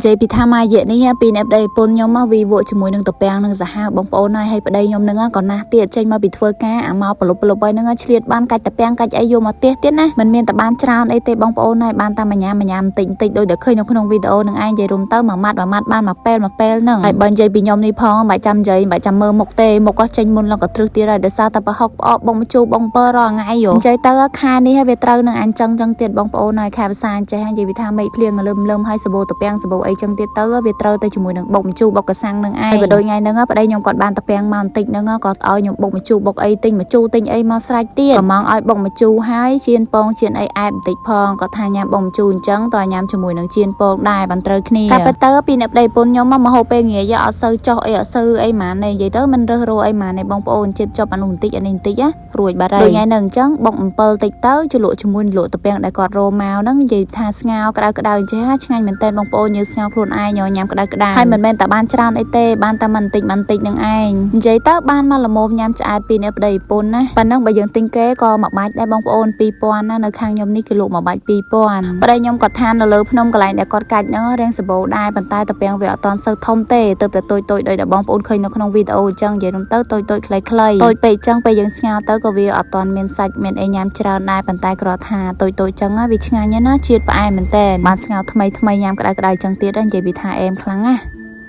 Jay ពីថាមកយៈនេះពីអ្នកប្តីពុនខ្ញុំមកវីវក់ជាមួយនឹងតពាំងនឹងសាហាវបងប្អូនហើយប្តីខ្ញុំនឹងក៏ណាស់ទៀតចេញមកពីធ្វើការអាមកប្រលប់ហើយនឹងឆ្លៀតបានកាច់តពាំងកាច់អីយកមកផ្ទះទៀតណាមិនមានតែបានច្រើនអីទេបងប្អូនហើយបានតែម្ញាមបន្តិចដូចតែឃើញនៅក្នុងវីដេអូនឹងឯងនិយាយរួមទៅមួយម៉ាត់បានមួយពេលហ្នឹងហើយបើនិយាយពីខ្ញុំនេះផងមិនចាំនិយាយមិនចាំមើលមុខទេមុខក៏ចេញមុនឡើងក៏ទ្រឹសទៀតហើយដោយសារតែប្រហុកផ្អកបងមជូរបងពើរាល់ថ្ងៃយោនិយាយទៅខែនេះហើយវាត្រូវនឹងអញ្ចឹងទៀតបងប្អូនហើយខែភាសាចេះនិយាយពីថាមេឃភ្លៀងលឹមហើយសបោតពាំងសបោអីចឹងទៀតទៅវាត្រូវទៅជាមួយនឹងបុកម្ជូរបុកកសាំងនឹងឯងក៏ដូចថ្ងៃហ្នឹងប្តីខ្ញុំគាត់បានតពាំងមកបន្តិចហ្នឹងក៏ឲ្យខ្ញុំបុកម្ជូរបុកអីទិញម្ជូរទិញអីមកស្រេចទៀតកំងឲ្យបុកម្ជូរហើយជៀនពងជៀនអីអែបបន្តិចផងគាត់ថាញ៉ាំបុកម្ជូរអញ្ចឹងតើញ៉ាំជាមួយនឹងជៀនពងដែរបានត្រូវគ្នាតែទៅពីអ្នកប្តីពុនខ្ញុំមកហូបពេលងាយអត់សូវចុះអីអត់សូវអីម៉ានទេនិយាយទៅមិនរើសរោអីម៉ានទេបងប្អូនជិបចប់អានោះបន្តិចអានេះបន្តិចណារួចបាត់ហើយថ្ងៃហ្នឹងអញ្ចឹងបុកអំពិលតិចទៅជលក់ជាមួយលក់តពាំងដែលគាត់រោមកហ្នឹងនិយាយថាស្ងោរក្តៅអញ្ចឹងឆ្ងាញ់មែនតើបងប្អូនយើងស្ងោរខ្លួនឯងញ៉ាំក្តៅហើយមិនមែនតែបានច្រើនអីទេបានតែបន្តិចនឹងឯងនិយាយទៅបានមកល្មមញ៉ាំឆ្អែតពីអ្នកប្តីពុនណាប៉ណ្ណឹងបើយើងទិញគេក៏មួយបាច់ដែរបងប្អូន 2000 ណានៅខាងខ្ញុំនេះគេលក់មួយបាច់ 2000 ប្តីខ្ញុំគាត់ថានៅលើភ្នំកន្លែងដែលគាត់កាច់ហ្នឹងរៀងសបោដែរប៉ុន្តែតពាំងវាអត់តន់សូវធំទេទៅតែតូចដូចដែលបងប្អូនឃើញនៅក្នុងវីដេអូអញ្ចឹងនិយាយរំទៅតូចខ្លីតូចពេកអញ្ចឹងពេលយើងស្ងោរទៅក៏វាអត់តន់មានសាច់មានអីញ៉ាំច្រើនដែរប៉ុន្តែគ្រាន់ថាតូចអញ្ចឹងវាឆ្ងាញ់ណាស់ជាតិផ្អែមមែនតើបានស្ងោរថ្មីញ៉ាំក្តៅអញ្ចឹងទៀតនិយាយពីថាអែមខ្លាំងណាស់